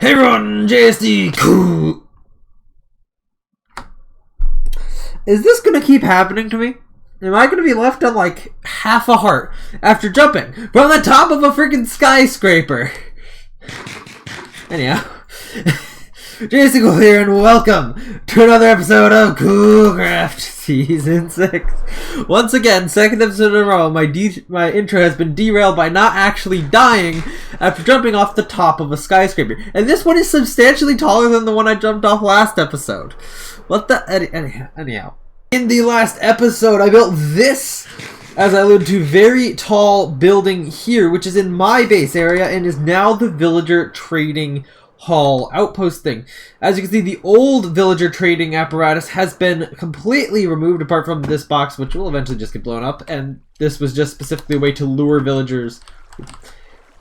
Hey everyone, JSD, cool. Is this gonna keep happening to me? Am I gonna be left on like half a heart after jumping from the top of a freaking skyscraper? Anyhow, JSD Cool here, and welcome to another episode of Coolcraft Season 6. Once again, second episode in a row, my intro has been derailed by not actually dying after jumping off the top of a skyscraper. And this one is substantially taller than the one I jumped off last episode. What the... Anyhow. In the last episode, I built this, as I alluded to, very tall building here, which is in my base area and is now the villager trading hall outpost thing. As you can see, the old villager trading apparatus has been completely removed apart from this box, which will eventually just get blown up, and this was just specifically a way to lure villagers.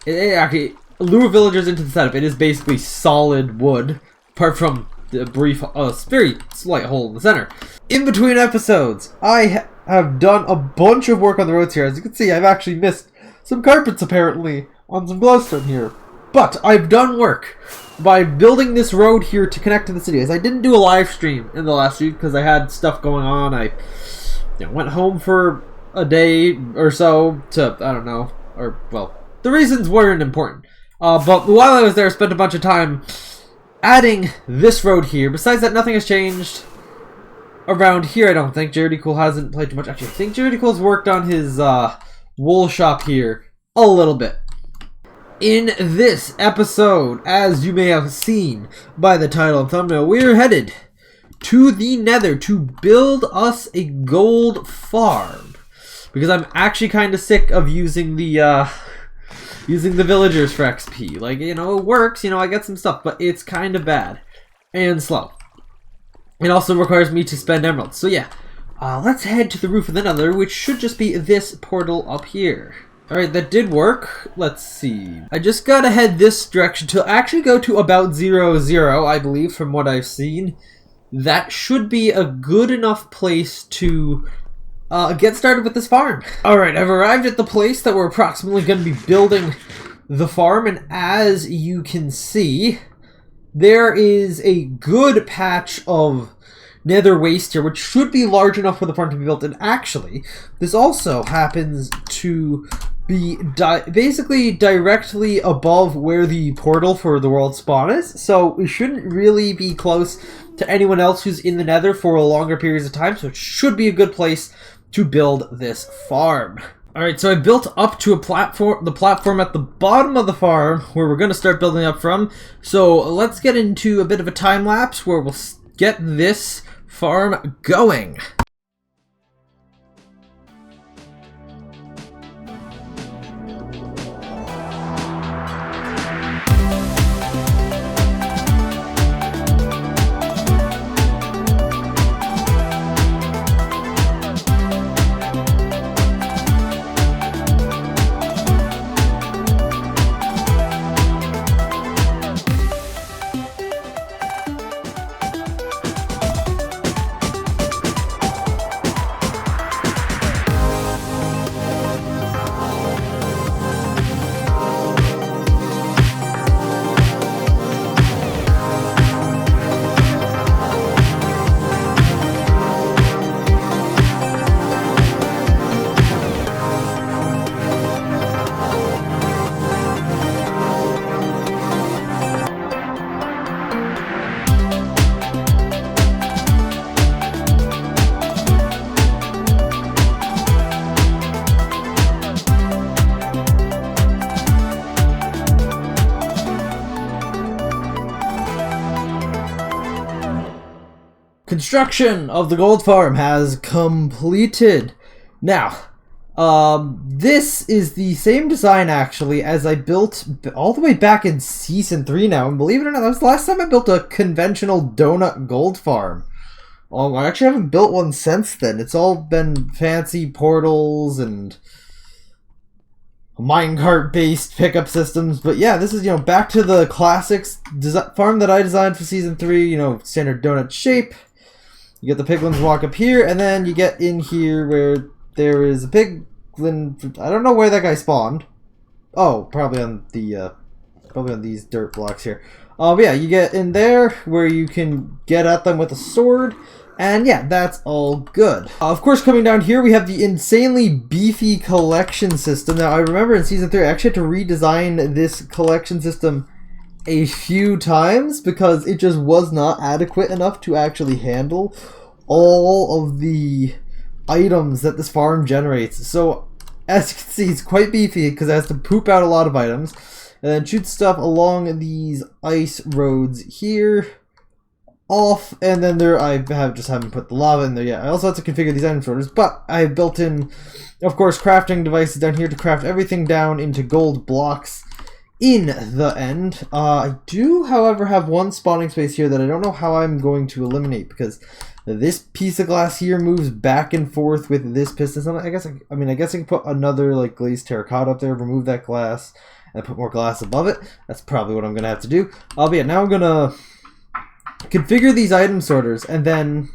Actually, lure villagers into the setup. It is basically solid wood, apart from the brief, very slight hole in the center. In between episodes, I have done a bunch of work on the roads here. As you can see, I've actually missed some carpets apparently on some glowstone here. But I've done work by building this road here to connect to the city. As I didn't do a live stream in the last week because I had stuff going on. I went home for a day or so to, I don't know, or, well, the reasons weren't important. But while I was there, I spent a bunch of time adding this road here. Besides that, nothing has changed around here, I don't think. JD Cool hasn't played too much. Actually, I think JD Cool's worked on his wool shop here a little bit. In this episode, as you may have seen by the title and thumbnail, we're headed to the Nether to build us a gold farm. Because I'm actually kind of sick of using the villagers for XP. Like, you know, it works, you know, I get some stuff, but it's kind of bad and slow. It also requires me to spend emeralds. So yeah, let's head to the roof of the Nether, which should just be this portal up here. Alright, that did work. Let's see. I just gotta head this direction to actually go to about 0, I believe, from what I've seen. That should be a good enough place to get started with this farm. Alright, I've arrived at the place that we're approximately going to be building the farm, and as you can see, there is a good patch of nether waste here, which should be large enough for the farm to be built. And actually, this also happens to be basically directly above where the portal for the world spawn is, so we shouldn't really be close to anyone else who's in the Nether for a longer periods of time, so it should be a good place to build this farm. Alright, so I built up to the platform at the bottom of the farm where we're going to start building up from. So let's get into a bit of a time lapse where we'll get this farm going. Construction of the gold farm has completed. Now, this is the same design actually as I built all the way back in Season 3 now, and believe it or not, that was the last time I built a conventional donut gold farm. I actually haven't built one since then. It's all been fancy portals and minecart based pickup systems, but yeah, this is, you know, back to the classics farm that I designed for Season 3, you know, standard donut shape. You get the piglins walk up here, and then you get in here where there is a piglin. I don't know where that guy spawned. Oh, probably on the probably on these dirt blocks here. But yeah, you get in there where you can get at them with a sword. And yeah, that's all good. Of course, coming down here, we have the insanely beefy collection system. Now, I remember in Season 3, I actually had to redesign this collection system a few times because it just was not adequate enough to actually handle all of the items that this farm generates. So, as you can see, it's quite beefy because it has to poop out a lot of items and then shoot stuff along these ice roads here. Off, and then there I haven't put the lava in there yet. I also have to configure these item sorters, but I have built in, of course, crafting devices down here to craft everything down into gold blocks in the end. I do, however, have one spawning space here that I don't know how I'm going to eliminate because this piece of glass here moves back and forth with this piston. I guess I can put another like glazed terracotta up there, remove that glass, and put more glass above it. That's probably what I'm gonna have to do. But yeah, now I'm gonna configure these item sorters, and then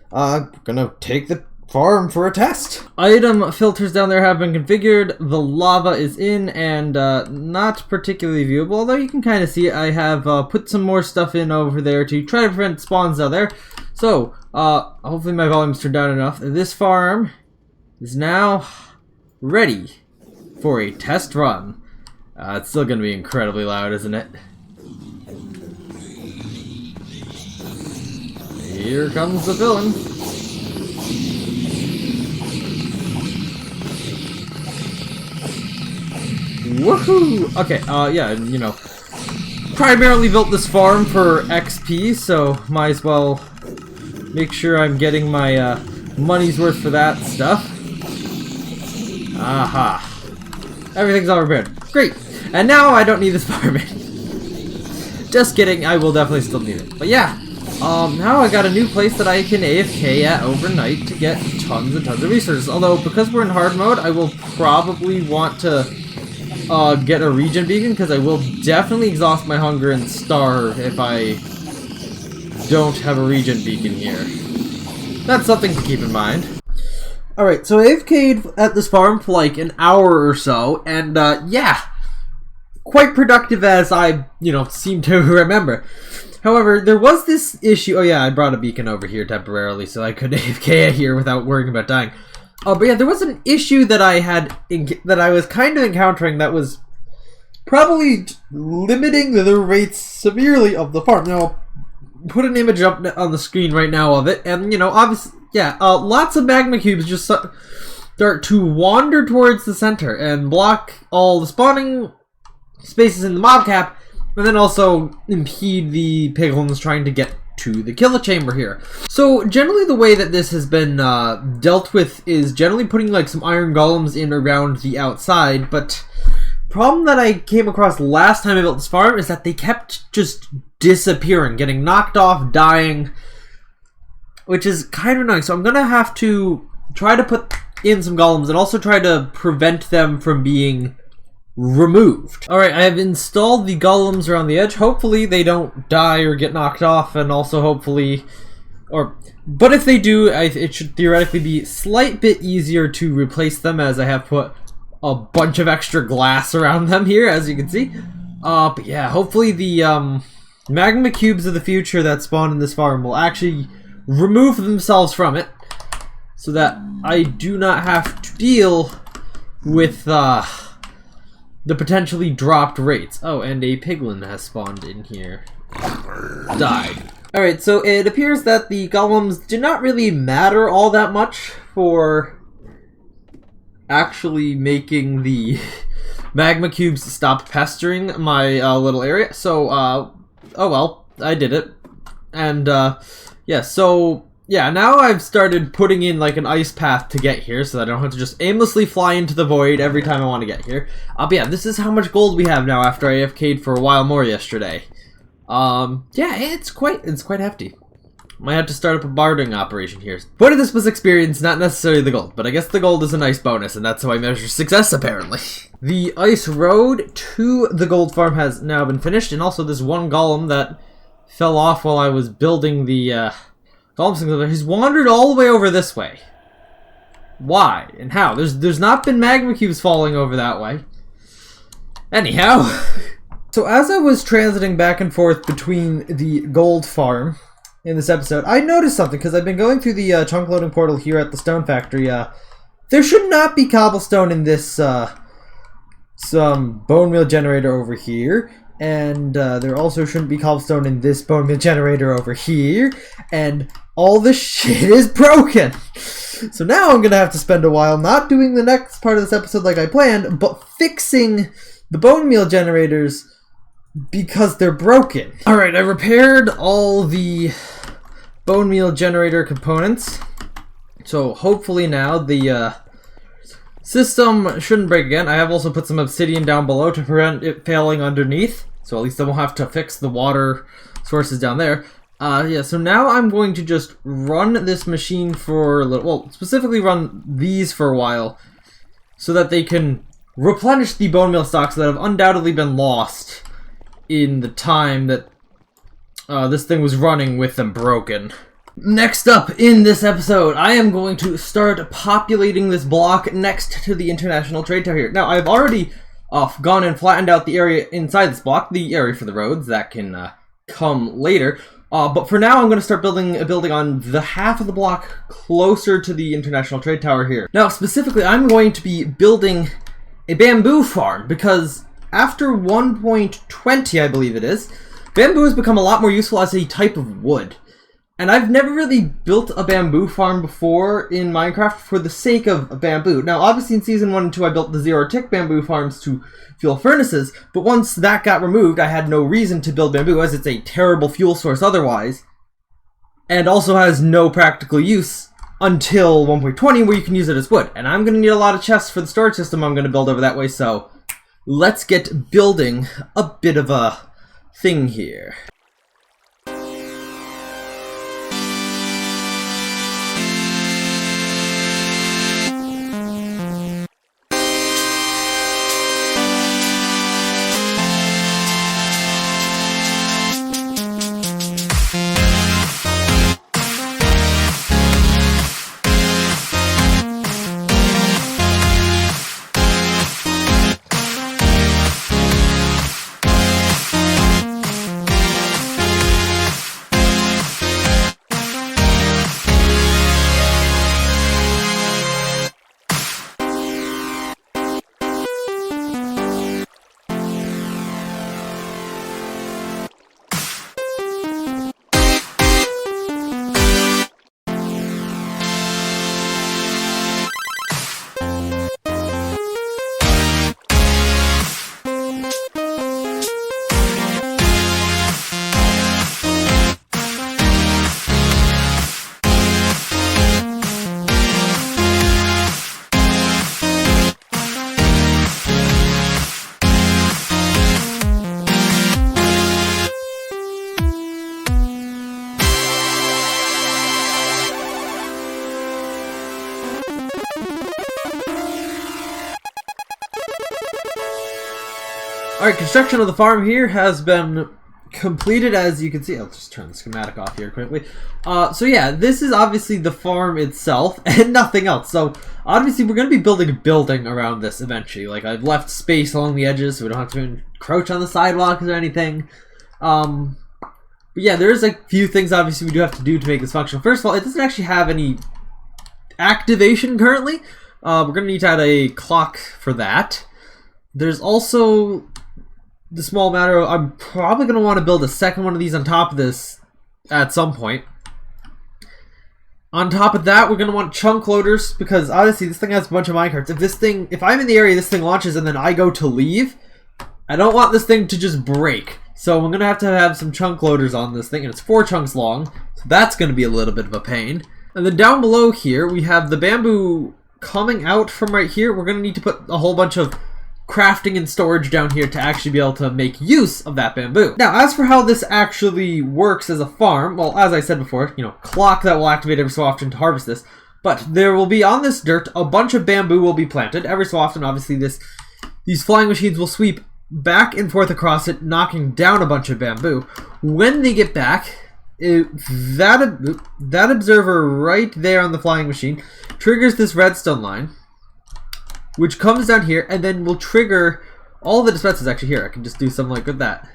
gonna take the farm for a test. Item filters down there have been configured. The lava is in and not particularly viewable, although you can kind of see it. I have put some more stuff in over there to try to prevent spawns out there. So hopefully my volume's turned down enough. This farm is now ready for a test run. It's still gonna be incredibly loud, isn't it? Here comes the villain. Woohoo! Okay, yeah, you know, primarily built this farm for XP, so might as well make sure I'm getting my money's worth for that stuff. Aha. Everything's all repaired. Great! And now I don't need this farm anymore. Just kidding, I will definitely still need it. But yeah. Now I got a new place that I can AFK at overnight to get tons and tons of resources. Although, because we're in hard mode, I will probably want to get a regen beacon, because I will definitely exhaust my hunger and starve if I don't have a regen beacon here. That's something to keep in mind. Alright, so I AFK'd at this farm for like an hour or so, and yeah, quite productive as I, seem to remember. However, there was this issue. Oh yeah, I brought a beacon over here temporarily so I could AFK here without worrying about dying. But yeah, there was an issue that I was kind of encountering that was probably limiting the rates severely of the farm. Now, I'll put an image up on the screen right now of it, and obviously, yeah, lots of magma cubes just start to wander towards the center and block all the spawning spaces in the mob cap. And then also impede the piglins trying to get to the killer chamber here. So generally the way that this has been dealt with is generally putting like some iron golems in around the outside, but problem that I came across last time I built this farm is that they kept just disappearing, getting knocked off, dying, which is kind of annoying. So I'm gonna have to try to put in some golems and also try to prevent them from being removed. Alright, I have installed the golems around the edge. Hopefully they don't die or get knocked off, and also hopefully, but if they do, it should theoretically be a slight bit easier to replace them, as I have put a bunch of extra glass around them here, as you can see. But yeah, hopefully the magma cubes of the future that spawn in this farm will actually remove themselves from it, so that I do not have to deal with the potentially dropped rates. Oh, and a piglin has spawned in here. Died. Alright, so it appears that the golems do not really matter all that much for actually making the magma cubes stop pestering my little area. So, oh well, I did it. And, yeah, so yeah, now I've started putting in like an ice path to get here so that I don't have to just aimlessly fly into the void every time I want to get here. But yeah, this is how much gold we have now after I AFK'd for a while more yesterday. Yeah, it's quite hefty. Might have to start up a bartering operation here. Point of this was experience, not necessarily the gold, but I guess the gold is a nice bonus, and that's how I measure success, apparently. The ice road to the gold farm has now been finished, and also this one golem that fell off while I was building the, he's wandered all the way over this way. Why and how? There's not been magma cubes falling over that way. Anyhow, So as I was transiting back and forth between the gold farm in this episode, I noticed something because I've been going through the chunk loading portal here at the stone factory. There should not be cobblestone in this some bone meal generator over here, and there also shouldn't be cobblestone in this bone meal generator over here, and all the shit is broken. So now I'm gonna have to spend a while not doing the next part of this episode like I planned, but fixing the bone meal generators because they're broken. Alright, I repaired all the bone meal generator components, so hopefully now the system shouldn't break again. I have also put some obsidian down below to prevent it failing underneath, so at least I won't have to fix the water sources down there. Yeah, so now I'm going to just run this machine for a little, well, specifically run these for a while, so that they can replenish the bone meal stocks that have undoubtedly been lost in the time that this thing was running with them broken. Next up in this episode, I am going to start populating this block next to the International Trade Tower here. Now, I've already gone and flattened out the area inside this block, the area for the roads. That can come later. But for now, I'm going to start building a building on the half of the block closer to the International Trade Tower here. Now, specifically, I'm going to be building a bamboo farm, because after 1.20, I believe it is, bamboo has become a lot more useful as a type of wood. And I've never really built a bamboo farm before in Minecraft for the sake of bamboo. Now, obviously in Season 1 and 2, I built the zero-tick bamboo farms to fuel furnaces, but once that got removed, I had no reason to build bamboo, as it's a terrible fuel source otherwise, and also has no practical use until 1.20, where you can use it as wood. And I'm going to need a lot of chests for the storage system I'm going to build over that way, so let's get building a bit of a thing here. Alright, construction of the farm here has been completed, as you can see. I'll just turn the schematic off here quickly. So yeah, this is obviously the farm itself and nothing else. So obviously we're going to be building a building around this eventually. Like, I've left space along the edges so we don't have to encroach on the sidewalks or anything. But yeah, there's a few things obviously we do have to do to make this functional. First of all, it doesn't actually have any activation currently. We're going to need to add a clock for that. There's also the small matter of, I'm probably going to want to build a second one of these on top of this at some point. On top of that, we're going to want chunk loaders, because obviously this thing has a bunch of minecarts. If I'm in the area, this thing launches and then I go to leave, I don't want this thing to just break. So I'm going to have some chunk loaders on this thing, and it's 4 chunks long, so that's going to be a little bit of a pain. And then down below here, we have the bamboo coming out from right here. We're going to need to put a whole bunch of crafting and storage down here to actually be able to make use of that bamboo. Now, as for how this actually works as a farm, well, as I said before, you know, clock that will activate every so often to harvest this, but there will be on this dirt, a bunch of bamboo will be planted. Every so often, obviously, these flying machines will sweep back and forth across it, knocking down a bunch of bamboo. When they get back, that observer right there on the flying machine triggers this redstone line, which comes down here and then will trigger all the dispensers actually here. I can just do something like with that.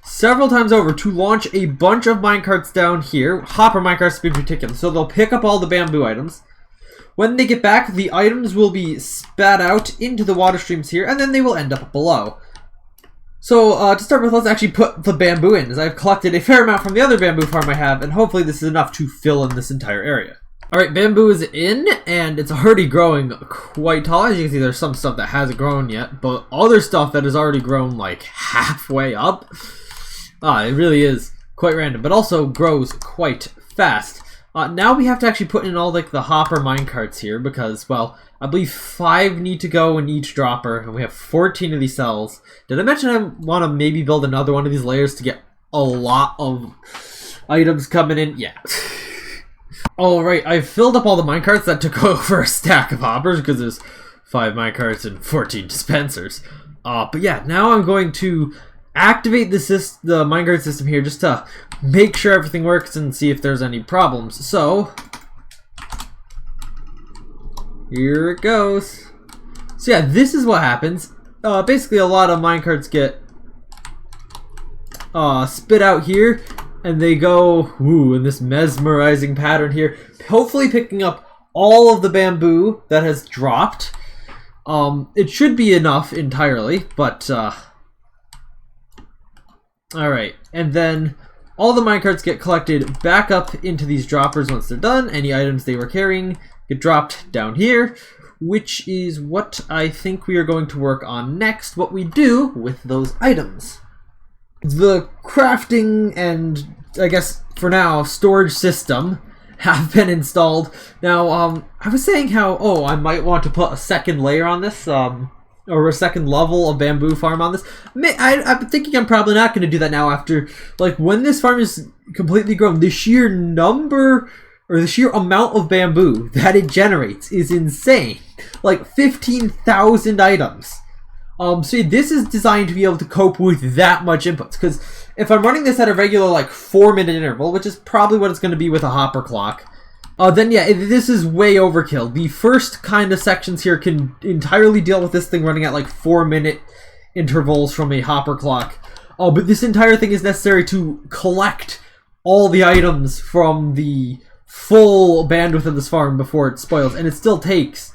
Several times over to launch a bunch of minecarts down here. Hopper minecarts in particular. So they'll pick up all the bamboo items. When they get back, the items will be spat out into the water streams here, and then they will end up below. So, to start with, let's actually put the bamboo in, as I've collected a fair amount from the other bamboo farm I have, and hopefully this is enough to fill in this entire area. Alright, bamboo is in, and it's already growing quite tall. As you can see, there's some stuff that hasn't grown yet, but other stuff that has already grown like halfway up. It really is quite random, but also grows quite fast. Now we have to actually put in all like the hopper minecarts here because, well, I believe 5 need to go in each dropper, and we have 14 of these cells. Did I mention I want to maybe build another one of these layers to get a lot of items coming in? Yeah. Alright, I've filled up all the minecarts. That took over a stack of hoppers because there's 5 minecarts and 14 dispensers. But yeah, now I'm going to activate the minecart system here just to make sure everything works and see if there's any problems. So here it goes. So yeah, this is what happens. Basically a lot of minecarts get spit out here, and they go in this mesmerizing pattern here, hopefully picking up all of the bamboo that has dropped. It should be enough entirely, but alright, and then all the minecarts get collected back up into these droppers once they're done. Any items they were carrying get dropped down here, which is what I think we are going to work on next, what we do with those items. The crafting and, I guess for now, storage system have been installed. Now, I was saying how, I might want to put a second layer on this, or a second level of bamboo farm on this. I'm thinking I'm probably not going to do that now after, like, when this farm is completely grown, the sheer number, or the sheer amount of bamboo that it generates is insane. Like, 15,000 items. So this is designed to be able to cope with that much inputs, because if I'm running this at a regular, like, 4-minute interval, which is probably what it's going to be with a hopper clock, then yeah, this is way overkill. The first kind of sections here can entirely deal with this thing running at like 4-minute intervals from a hopper clock. But this entire thing is necessary to collect all the items from the full bandwidth of this farm before it spoils. And it still takes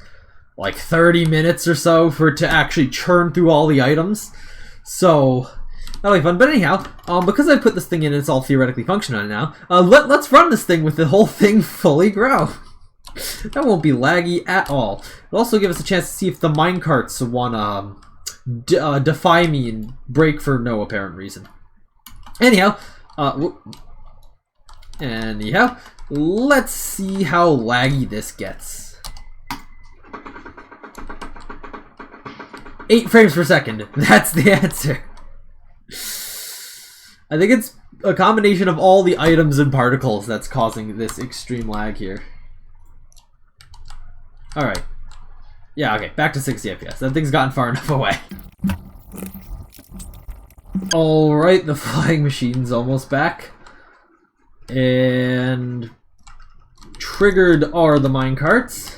like 30 minutes or so for it to actually churn through all the items. So that'll be fun. But anyhow, because I put this thing in and it's all theoretically functional now, let's run this thing with the whole thing fully grown. That won't be laggy at all. It'll also give us a chance to see if the minecarts want to defy me and break for no apparent reason. Anyhow, let's see how laggy this gets. 8 frames per second. That's the answer. I think it's a combination of all the items and particles that's causing this extreme lag here. Alright. Yeah, okay, back to 60 FPS. That thing's gotten far enough away. Alright, the flying machine's almost back. And triggered are the minecarts.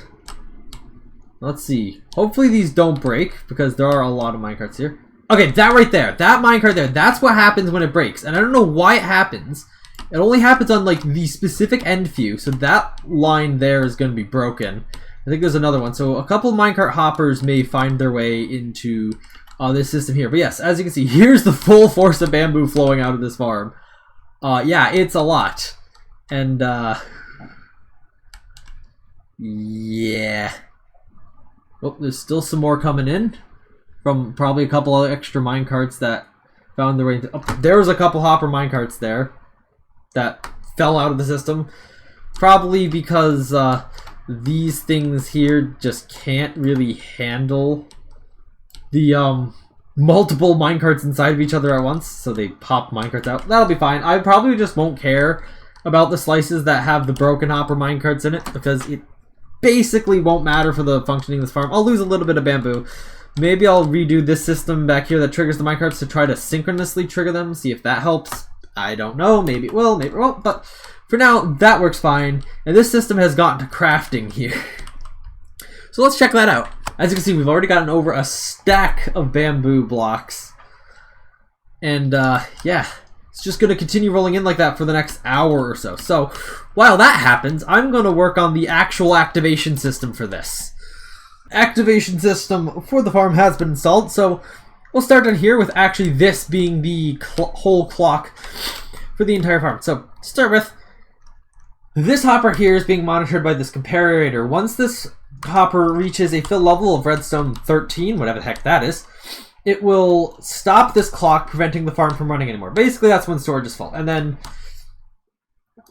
Let's see. Hopefully these don't break, because there are a lot of minecarts here. Okay, that right there, that minecart there, that's what happens when it breaks. And I don't know why it happens. It only happens on like the specific end few, so that line there is going to be broken. I think there's another one. So a couple minecart hoppers may find their way into this system here. But yes, as you can see, here's the full force of bamboo flowing out of this farm. Yeah, it's a lot. And yeah. Oh, there's still some more coming in from probably a couple of extra minecarts that found their way into... Oh, there was a couple hopper minecarts there that fell out of the system. Probably because these things here just can't really handle the multiple minecarts inside of each other at once, so they pop minecarts out. That'll be fine. I probably just won't care about the slices that have the broken hopper minecarts in it, because it basically won't matter for the functioning of this farm. I'll lose a little bit of bamboo. Maybe I'll redo this system back here that triggers the minecarts to try to synchronously trigger them, see if that helps. I don't know, maybe it will, maybe it won't, but for now, that works fine. And this system has gotten to crafting here. So let's check that out. As you can see, we've already gotten over a stack of bamboo blocks. And, yeah, it's just going to continue rolling in like that for the next hour or so. So, while that happens, I'm going to work on the actual activation system for this. Activation system for the farm has been installed, so we'll start on here with actually this being the whole clock for the entire farm. So, to start with, this hopper here is being monitored by this comparator. Once this hopper reaches a fill level of redstone 13, whatever the heck that is, it will stop this clock, preventing the farm from running anymore. Basically, that's when storage is full. And then,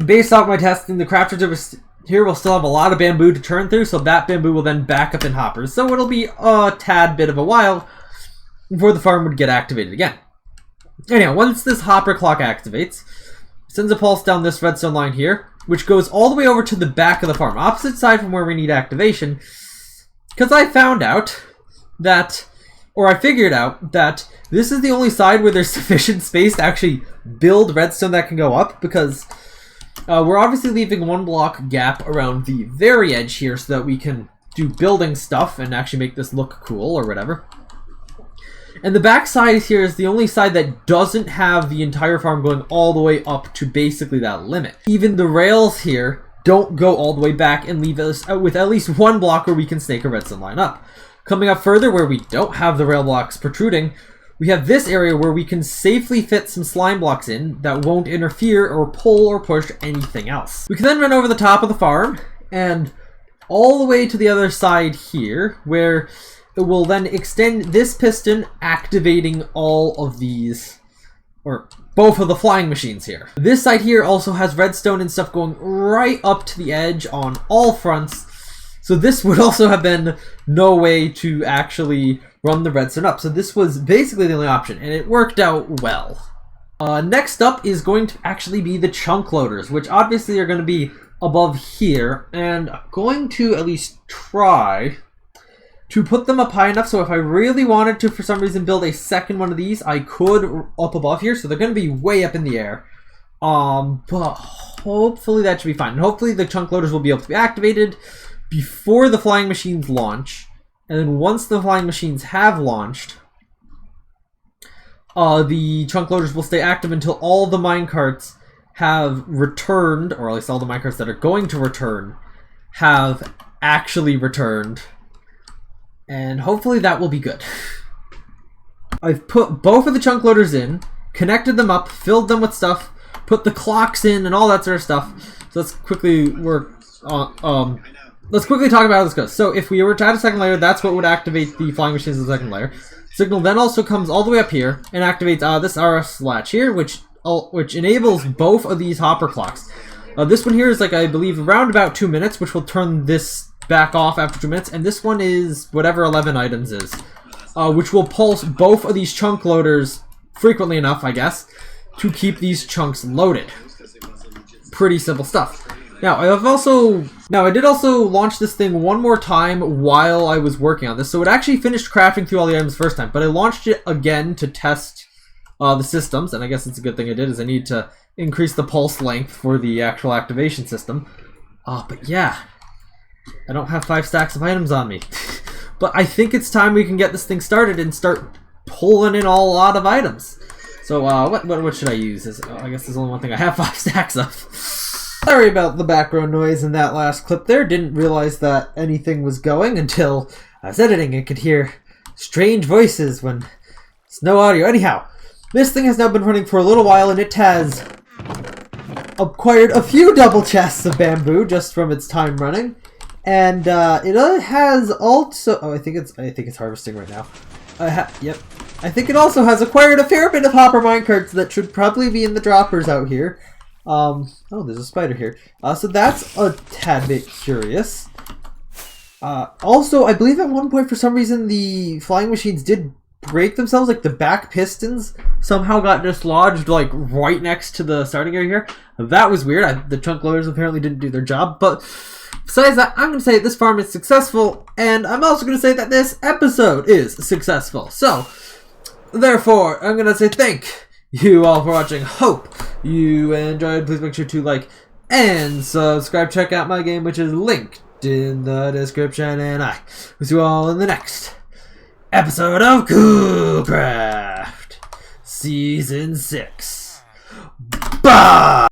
based off my testing, the crafters here will still have a lot of bamboo to turn through, so that bamboo will then back up in hoppers. So it'll be a tad bit of a while before the farm would get activated again. Anyhow, once this hopper clock activates, it sends a pulse down this redstone line here, which goes all the way over to the back of the farm, opposite side from where we need activation, because I found out that, or I figured out that this is the only side where there's sufficient space to actually build redstone that can go up, because we're obviously leaving one block gap around the very edge here so that we can do building stuff and actually make this look cool or whatever. And the back side here is the only side that doesn't have the entire farm going all the way up to basically that limit. Even the rails here don't go all the way back and leave us with at least one block where we can snake a redstone line up. Coming up further, where we don't have the rail blocks protruding, we have this area where we can safely fit some slime blocks in that won't interfere or pull or push anything else. We can then run over the top of the farm and all the way to the other side here, where it will then extend this piston, activating all of these, or both of the flying machines here. This side here also has redstone and stuff going right up to the edge on all fronts. So this would also have been no way to actually run the redstone up. So this was basically the only option, and it worked out well. Next up is going to actually be the chunk loaders, which obviously are going to be above here. And I'm going to at least try to put them up high enough so if I really wanted to, for some reason, build a second one of these, I could up above here. So they're going to be way up in the air. But hopefully that should be fine. And hopefully the chunk loaders will be able to be activated before the flying machines launch. And then once the flying machines have launched, the chunk loaders will stay active until all the minecarts have returned, or at least all the minecarts that are going to return have actually returned. And hopefully that will be good. I've put both of the chunk loaders in, connected them up, filled them with stuff, put the clocks in, and all that sort of stuff. So let's quickly work on... Let's quickly talk about how this goes. So if we were to add a second layer, that's what would activate the flying machines in the second layer. Signal then also comes all the way up here and activates this RS latch here, which enables both of these hopper clocks. This one here is like, I believe, around about 2 minutes, which will turn this back off after 2 minutes. And this one is whatever 11 items is, which will pulse both of these chunk loaders frequently enough, I guess, to keep these chunks loaded. Pretty simple stuff. Now, I did also launch this thing one more time while I was working on this, so it actually finished crafting through all the items the first time, but I launched it again to test the systems, and I guess it's a good thing I did, is I need to increase the pulse length for the actual activation system. But yeah, I don't have 5 stacks of items on me. But I think it's time we can get this thing started and start pulling in a lot of items. So, what should I use? I guess there's only one thing I have 5 stacks of. Sorry about the background noise in that last clip there. Didn't realize that anything was going until I was editing and could hear strange voices when it's no audio. Anyhow, this thing has now been running for a little while and it has acquired a few double chests of bamboo just from its time running. And it has also... Oh, I think it's harvesting right now. Yep. I think it also has acquired a fair bit of hopper minecarts that should probably be in the droppers out here. Oh, there's a spider here. So that's a tad bit curious. Also, I believe at one point, for some reason, the flying machines did break themselves. Like, the back pistons somehow got dislodged, like, right next to the starting area here. That was weird. The chunk loaders apparently didn't do their job. But besides that, I'm going to say this farm is successful. And I'm also going to say that this episode is successful. So, therefore, I'm going to say thank you all for watching. Hope you enjoyed. Please make sure to like and subscribe. Check out my game, which is linked in the description, and I will see you all in the next episode of Coolcraft Season 6. Bye!